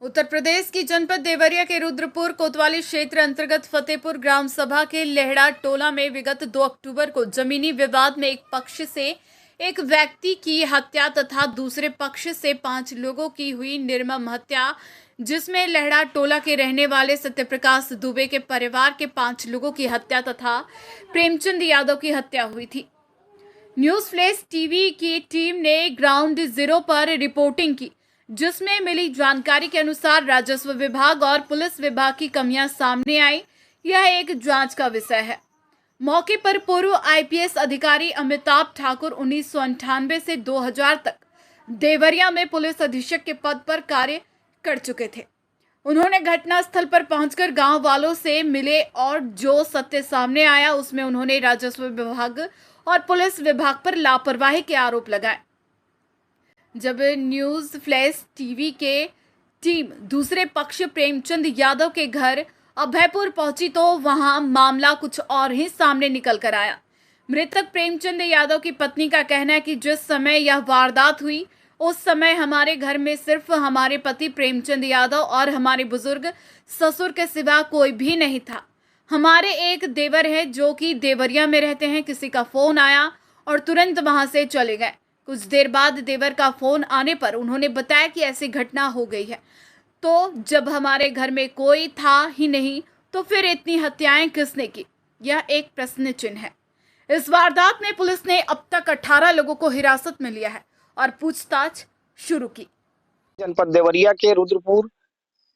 उत्तर प्रदेश की जनपद देवरिया के रुद्रपुर कोतवाली क्षेत्र अंतर्गत फतेहपुर ग्राम सभा के लेहड़ा टोला में विगत 2 अक्टूबर को जमीनी विवाद में एक पक्ष से एक व्यक्ति की हत्या तथा दूसरे पक्ष से 5 लोगों की हुई निर्मम हत्या, जिसमें लेहड़ा टोला के रहने वाले सत्यप्रकाश दुबे के परिवार के 5 लोगों की हत्या तथा प्रेमचंद यादव की हत्या हुई थी। न्यूज फ्लैश टीवी की टीम ने ग्राउंड जीरो पर रिपोर्टिंग की, जिसमें मिली जानकारी के अनुसार राजस्व विभाग और पुलिस विभाग की कमियां सामने आई। यह एक जांच का विषय है। मौके पर पूर्व आईपीएस अधिकारी अमिताभ ठाकुर 1998 से 2000 तक देवरिया में पुलिस अधीक्षक के पद पर कार्य कर चुके थे। उन्होंने घटनास्थल पर पहुंचकर गांव वालों से मिले और जो सत्य सामने आया उसमें उन्होंने राजस्व विभाग और पुलिस विभाग पर लापरवाही के आरोप लगाए। जब न्यूज फ्लैश टीवी के टीम दूसरे पक्ष प्रेमचंद यादव के घर अभयपुर पहुंची तो वहां मामला कुछ और ही सामने निकल कर आया। मृतक प्रेमचंद यादव की पत्नी का कहना है कि जिस समय यह वारदात हुई उस समय हमारे घर में सिर्फ हमारे पति प्रेमचंद यादव और हमारे बुजुर्ग ससुर के सिवा कोई भी नहीं था। हमारे एक देवर है जो कि देवरिया में रहते हैं। किसी का फोन आया और तुरंत वहां से चले गए। कुछ देर बाद देवर का फोन आने पर उन्होंने बताया कि ऐसी घटना हो गई है। तो जब हमारे घर में कोई था ही नहीं तो फिर इतनी हत्याएं किसने की, यह एक प्रश्न चिन्ह है। इस वारदात में पुलिस ने अब तक 18 लोगों को हिरासत में लिया है और पूछताछ शुरू की। जनपद देवरिया के रुद्रपुर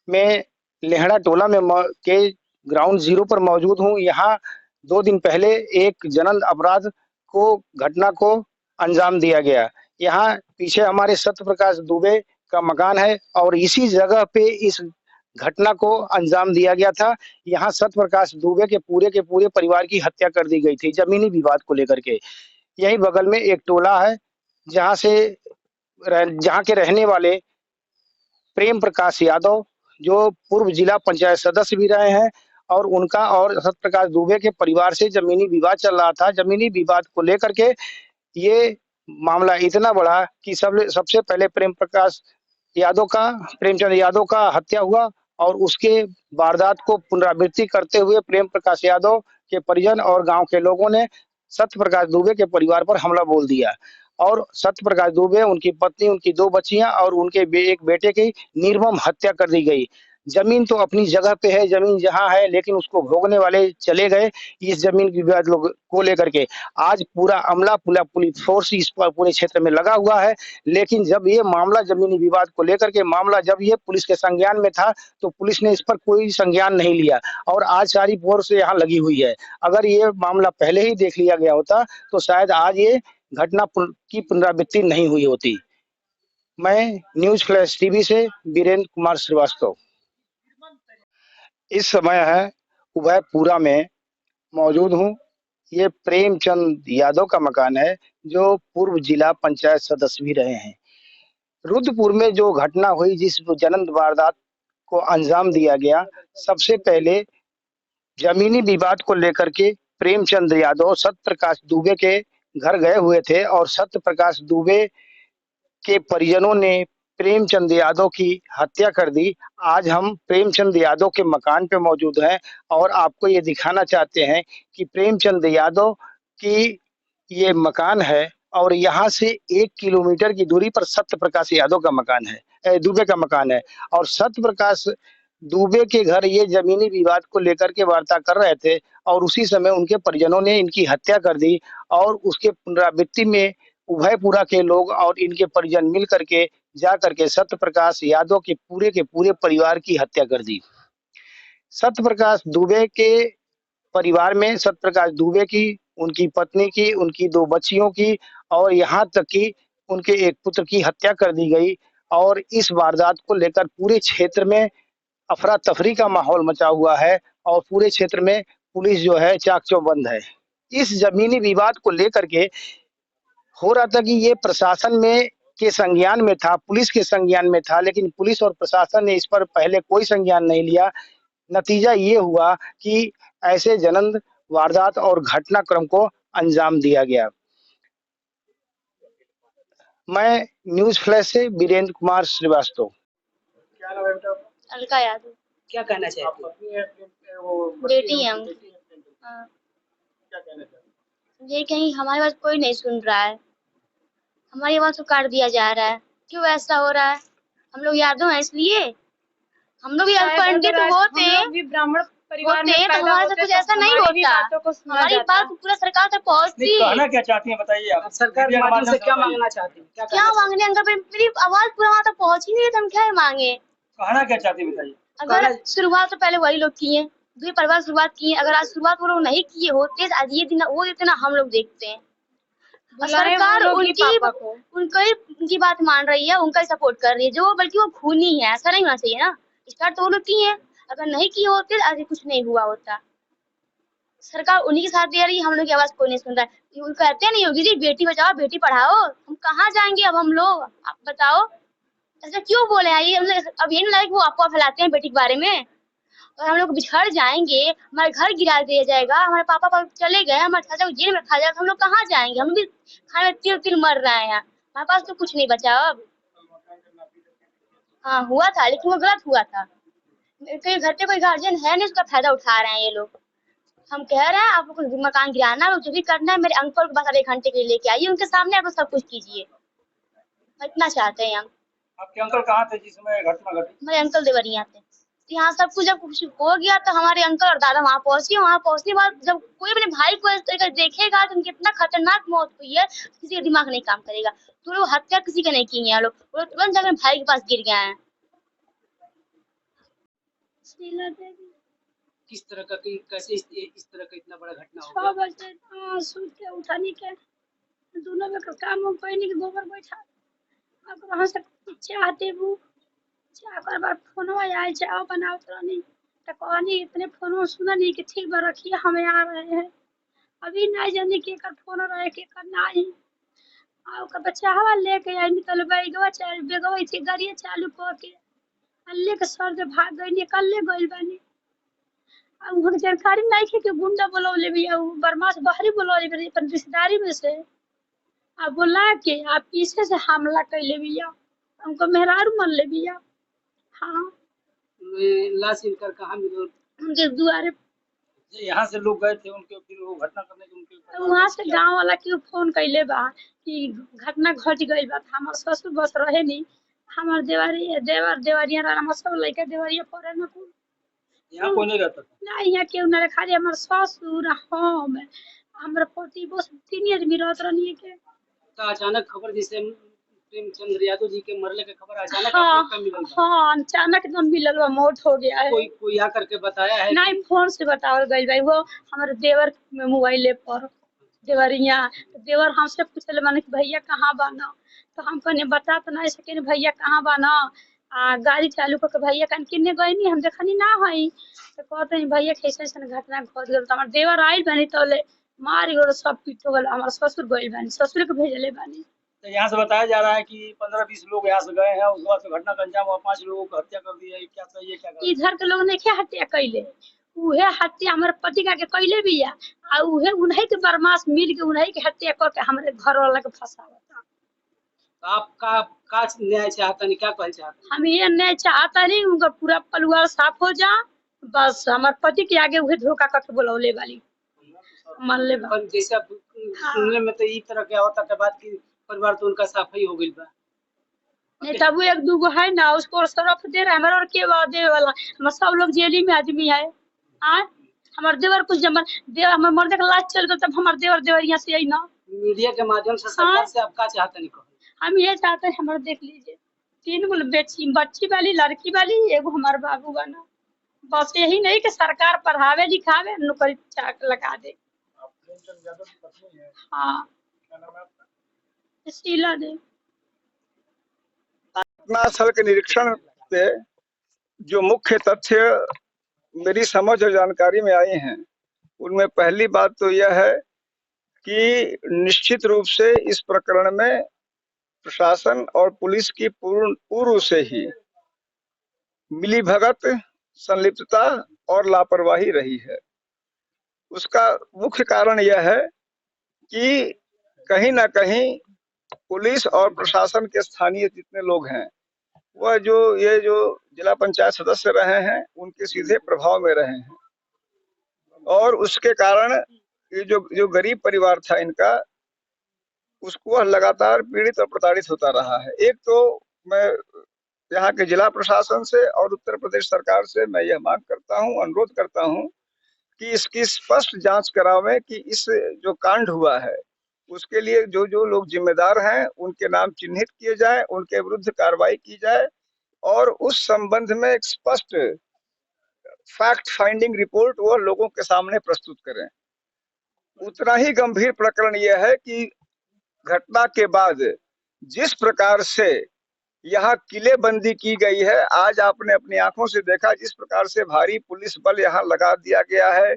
में लेहड़ा टोला में के ग्राउंड जीरो पर मौजूद हूँ। यहाँ 2 दिन पहले एक जनन अपराध को घटना को अंजाम दिया गया। यहाँ पीछे हमारे सत्यप्रकाश दुबे का मकान है और इसी जगह पे इस घटना को अंजाम दिया गया था। यहाँ सत्यप्रकाश दुबे के पूरे परिवार की हत्या कर दी गई थी जमीनी विवाद को लेकर के। यही बगल में एक टोला है जहाँ के रहने वाले प्रेम प्रकाश यादव जो पूर्व जिला पंचायत सदस्य भी रहे हैं और उनका और सत्यप्रकाश दुबे के परिवार से जमीनी विवाद चल रहा था। जमीनी विवाद को लेकर के ये मामला इतना बड़ा कि सबसे पहले प्रेमचंद यादव का हत्या हुआ और उसके वारदात को पुनरावृत्ति करते हुए प्रेम प्रकाश यादव के परिजन और गांव के लोगों ने सत्यप्रकाश दुबे के परिवार पर हमला बोल दिया और सत्यप्रकाश दुबे, उनकी पत्नी, उनकी 2 बच्चियां और उनके एक बेटे की निर्मम हत्या कर दी गई। जमीन तो अपनी जगह पे है, जमीन जहाँ है, लेकिन उसको भोगने वाले चले गए इस जमीन विवाद को लेकर के। आज पूरा अमला पुलिस फोर्स इस पूरे क्षेत्र में लगा हुआ है, लेकिन जब ये मामला जमीनी विवाद को लेकर के मामला जब ये पुलिस के संज्ञान में था तो पुलिस ने इस पर कोई संज्ञान नहीं लिया और आज सारी फोर्स यहाँ लगी हुई है। अगर ये मामला पहले ही देख लिया गया होता तो शायद आज ये घटना की पुनरावृत्ति नहीं हुई होती। मैं न्यूज फ्लैश टीवी से वीरेंद्र कुमार श्रीवास्तव इस समय है उभयपुरा में मौजूद हूँ। ये प्रेमचंद यादव का मकान है जो पूर्व जिला पंचायत सदस्य भी रहे हैं। रुद्रपुर में जो घटना हुई, जिस जनन वारदात को अंजाम दिया गया, सबसे पहले जमीनी विवाद को लेकर के प्रेमचंद यादव सत्यप्रकाश दुबे के घर गए हुए थे और सत्यप्रकाश दुबे के परिजनों ने प्रेमचंद यादव की हत्या कर दी। आज हम प्रेमचंद यादव के मकान पे मौजूद हैं और आपको ये दिखाना चाहते हैं कि प्रेमचंद यादव की ये मकान है और यहाँ से 1 किलोमीटर की दूरी पर सत्यप्रकाश यादव का मकान है, दुबे का मकान है और सत्यप्रकाश दुबे के घर ये जमीनी विवाद को लेकर के वार्ता कर रहे थे और उसी समय उनके परिजनों ने इनकी हत्या कर दी और उसके पुनरावृत्ति में उभयपुरा के लोग और इनके परिजन मिल करके जा करके सत्यप्रकाश यादव के पूरे परिवार की हत्या कर दी। सत्यप्रकाश दुबे के परिवार में सत्यप्रकाश दुबे की, उनकी पत्नी की, उनकी 2 बच्चियों की और यहाँ तक कि उनके एक पुत्र की हत्या कर दी गई और इस वारदात को लेकर पूरे क्षेत्र में अफरा-तफरी का माहौल मचा हुआ है और पूरे क्षेत्र में पुलिस जो है चाक-चौबंद है। इस जमीनी विवाद को लेकर के हो रहा था कि ये प्रशासन में के संज्ञान में था, पुलिस के संज्ञान में था, लेकिन पुलिस और प्रशासन ने इस पर पहले कोई संज्ञान नहीं लिया। नतीजा ये हुआ कि ऐसे जनन वारदात और घटनाक्रम को अंजाम दिया गया। मैं न्यूज फ्लैश से वीरेंद्र कुमार श्रीवास्तव। क्या नाम है बेटा? अलका यादव। क्या कहना चाहती बेटी है उनकी। हाँ। ये कहीं हमारी बात कोई नहीं सुन रहा है, हमारी आवाज को काट दिया जा रहा है। क्यों ऐसा हो रहा है? हम लोग यादव हैं इसलिए। हम लोग भी पंडित होते ब्राह्मण परिवार में तो हमारे साथ कुछ ऐसा नहीं होता। हमारी बात पूरा सरकार तक पहुंचती। कहना क्या चाहती हैं बताइए आप? सरकार के माध्यम से क्या मांगना चाहती हैं? क्या मांगने अंकल, मेरी आवाज पूरा वहां तक पहुंच ही नहीं है तो हम क्या मांगे? कहना क्या चाहती हैं बताइए? अगर शुरुआत तो पहले वही लोग किए, दूसरे परिवार शुरुआत किए। अगर आज शुरुआत वो लोग नहीं किए होते तो आज ये दिन वो देते ना हम लोग देखते हैं। और सरकार उनकी बात मान रही है, उनका सपोर्ट कर रही है जो, बल्कि वो खूनी है। ऐसा नहीं होना चाहिए ना। स्टार्ट तो वो लोग किए हैं, अगर नहीं किए होते तो आज कुछ नहीं हुआ होता। सरकार उन्हीं के साथ दे रही है, हम लोग की आवाज कोई नहीं सुन रहा है। वो कहते हैं नहीं योगी जी बेटी बचाओ बेटी पढ़ाओ, हम कहाँ जाएंगे अब हम लोग? आप बताओ ऐसा क्यों बोले हैं? ये अब ये नहीं लगे वो अफवाह फैलाते हैं बेटी के बारे में। और हम लोग बिछड़ जाएंगे, हमारा घर गिरा दिया जाएगा, हमारे पापा चले गए, हमारे चाचा को जेल में रखा जाएगा, हम लोग कहाँ जाएंगे? हम भी खाने में तिल तिल मर रहे हैं, हमारे पास तो कुछ नहीं बचा अब। हाँ हुआ था लेकिन वो गलत हुआ था। कोई घर पे कोई गार्जियन है नहीं, उसका फायदा उठा रहे हैं ये लोग। हम कह रहे हैं आप लोग को मकान गिराना है, जो भी करना है मेरे अंकल को बस आप 1 घंटे के लिए लेके आइए, उनके सामने आप सब कुछ कीजिए। इतना चाहते हैं हम। आपके अंकल कहाँ थे जिस समय घटना घटी? हमारे अंकल देवरिया थे। यहाँ सब कुछ जब कुछ हो गया तो हमारे अंकल और दादा वहाँ पहुंचे। वहाँ पहुंचने के बाद जब कोई अपने भाई को इस तरीके से देखेगा तो उनकी इतना खतरनाक मौत हुई है किसी का दिमाग नहीं काम करेगा। तो लोग हत्या किसी का नहीं की है, लोग तुरंत जाकर भाई के पास गिर गए हैं। किस तरह का कैसे इस तरह का इतना बड़ा घटना हो 6 बजे सूत के उठाने के दोनों में काम हम कोई नहीं गोबर बैठा अब वहाँ से चाह देबू चाह कर बार फोन आयल चाह बनाओ तो नहीं तो कहनी इतने फोन सुना नहीं कि ठीक बा रखिए हमें आ रहे हैं। अभी नहीं जाने के कर फोन रहे के कर नहीं आ का बच्चा हवा लेके आई निकल बैगवा चल बेगवा थी गाड़ी चालू कर के अल्ले के सर से भाग गई निकल ले गइल बानी। अब उनको जानकारी नहीं है कि गुंडा बुलौले भी बदमाश बाहरी बुलौले भी अपन रिश्तेदारी में से अब बोला के आप पीछे से हमला कैले बिया हमको मेहरारू मन ले बिया। हाँ लाश इनकर कहाँ मिला? उनके दुआरे यहाँ से लोग गए थे उनके, फिर वो घटना करने के उनके वहाँ से गांव वाला के फोन कैले बा कि घटना घट गई बा। हमार ससुर बस रहे नहीं, हमार देवरिया हमार सब लड़का देवरिया पड़े न कुल। यहाँ कोई नहीं रहता था? नहीं यहाँ केहू ना खाली हमार ससुर हम हमारे पति बस 3 आदमी रहत रहनी के। तो अचानक खबर जैसे प्रेमचंद यादव जी के मरने की खबर अचानक हाँ, आप लोग को मिलल? हाँ अचानक एकदम मिलल बा, मौत हो गया है। कोई आकर के बताया है? नहीं फोन से बतावल गई भाई, वो हमारे देवर मोबाइल पर देवरिया देवर हमसे पूछले माने कि भैया कहाँ बाना, तो हम कहने बता तो नहीं सके भैया कहाँ बाना। गाड़ी चालू करके भैया कन किन्ने गई नहीं हम देखनी ना हई तो कहते हैं भैया कैसे ऐसा घटना घट गल। तो हमारे देवर आइल बनी तो मार गए सब पीटो गल। हमारे ससुर गइल बानी, ससुर के भेजले बानी। तो यहाँ से बताया जा रहा है कि 15-20 लोग यहाँ से गए हैं, उसके बाद से घटना का अंजाम हुआ, 5 लोगों को हत्या कर दी है। क्या सही है क्या गलत? इधर के लोग ने क्या हत्या कैले, उहे हत्या हमारे पति का के कैले भी है आ उहे उन्हीं के बदमाश मिल के उन्हीं के हत्या करके हमारे घर वाला के फंसावता। तो आप का न्याय चाहता नहीं, क्या कहना चाहता? हम ये नहीं चाहता नहीं उनका पूरा परिवार साफ हो जा, बस हमारे पति के आगे उहे धोखा करके बुलौले वाली मान ले बा। पर जैसे अब सुनने में तो इस तरह क्या होता के बाद की परिवार तो उनका साफ ही हो गइल बा। नहीं तब वो 1-2 है ना उसको सरफ दे रहा है हमारा और के दे वाला हमारे सब लोग जेली में आदमी है। हमारे देवर कुछ जब देवर हमारे मर्दे का लाश चल गया तब हमारे देवर देवरिया से आई ना। मीडिया के माध्यम से सरकार से आप क्या चाहते नहीं? हम ये चाहते हैं हमारे देख लीजिए 3 गो बच्ची वाली लड़की वाली एगो हमारे बाबू बना, बस यही नहीं कि सरकार पढ़ावे लिखावे नौकरी चाक लगा दे। हाँ शीला दे। घटनास्थल के निरीक्षण से जो मुख्य तथ्य मेरी समझ और जानकारी में आए हैं उनमें पहली बात तो यह है कि निश्चित रूप से इस प्रकरण में प्रशासन और पुलिस की पूर्व से ही मिलीभगत, संलिप्तता और लापरवाही रही है। उसका मुख्य कारण यह है कि कहीं ना कहीं पुलिस और प्रशासन के स्थानीय जितने लोग हैं वह ये जो जिला पंचायत सदस्य रहे हैं उनके सीधे प्रभाव में रहे हैं, और उसके कारण ये जो गरीब परिवार था इनका, उसको वह लगातार पीड़ित और प्रताड़ित होता रहा है। एक तो मैं यहाँ के जिला प्रशासन से और उत्तर प्रदेश सरकार से मैं यह मांग करता हूँ, अनुरोध करता हूँ कि इसकी स्पष्ट जांच करावें कि इस जो कांड हुआ है उसके लिए जो लोग जिम्मेदार हैं उनके नाम चिन्हित किए जाए, उनके विरुद्ध कार्रवाई की जाए और उस संबंध में एक स्पष्ट फैक्ट फाइंडिंग रिपोर्ट वो लोगों के सामने प्रस्तुत करें। उतना ही गंभीर प्रकरण यह है कि घटना के बाद जिस प्रकार से यहाँ किलेबंदी की गई है, आज आपने अपनी आंखों से देखा जिस प्रकार से भारी पुलिस बल यहाँ लगा दिया गया है,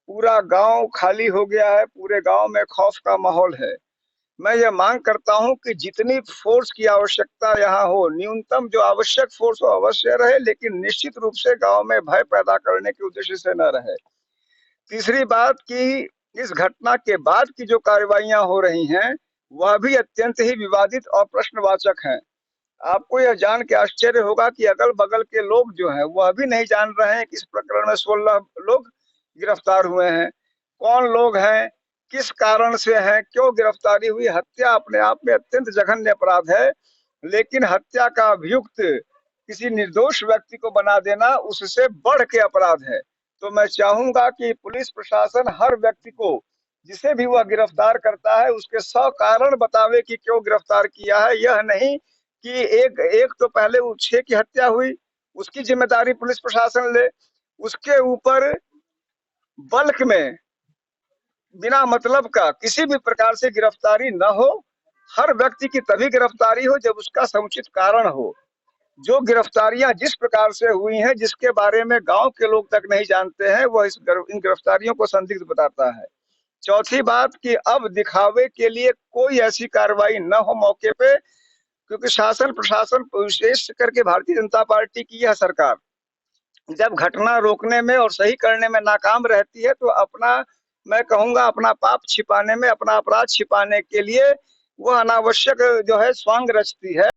पूरा गांव खाली हो गया है, पूरे गांव में खौफ का माहौल है। मैं ये मांग करता हूं कि जितनी फोर्स की आवश्यकता यहाँ हो, न्यूनतम जो आवश्यक फोर्स हो अवश्य रहे, लेकिन निश्चित रूप से गांव में भय पैदा करने के उद्देश्य से न रहे। तीसरी बात कि इस घटना के बाद की जो कार्रवाइयां हो रही हैं वह भी अत्यंत ही विवादित और प्रश्नवाचक हैं। आपको यह जान के आश्चर्य होगा कि अगल बगल के लोग जो हैं वह भी नहीं जान रहे हैं कि इस प्रकरण में 16 लोग गिरफ्तार हुए हैं। कौन लोग हैं, किस कारण से हैं, क्यों गिरफ्तारी हुई। हत्या अपने आप में अत्यंत जघन्य अपराध है, लेकिन हत्या का अभियुक्त किसी निर्दोष व्यक्ति को बना देना उससे बढ़ के अपराध है। तो मैं चाहूंगा कि पुलिस प्रशासन हर व्यक्ति को जिसे भी वह गिरफ्तार करता है उसके 100 कारण बतावे कि क्यों गिरफ्तार किया है। यह नहीं कि एक तो पहले 6 की हत्या हुई उसकी जिम्मेदारी पुलिस प्रशासन ले, उसके ऊपर बल्क में बिना मतलब का किसी भी प्रकार से गिरफ्तारी न हो। हर व्यक्ति की तभी गिरफ्तारी हो जब उसका समुचित कारण हो। जो गिरफ्तारियां जिस प्रकार से हुई हैं, जिसके बारे में गांव के लोग तक नहीं जानते हैं, वह इन गिरफ्तारियों को संदिग्ध बताता है। चौथी बात कि अब दिखावे के लिए कोई ऐसी कार्रवाई न हो मौके पे, क्योंकि शासन प्रशासन विशेष करके भारतीय जनता पार्टी की यह सरकार जब घटना रोकने में और सही करने में नाकाम रहती है तो अपना, मैं कहूंगा, अपना पाप छिपाने में, अपना अपराध छिपाने के लिए वह अनावश्यक जो है स्वांग रचती है।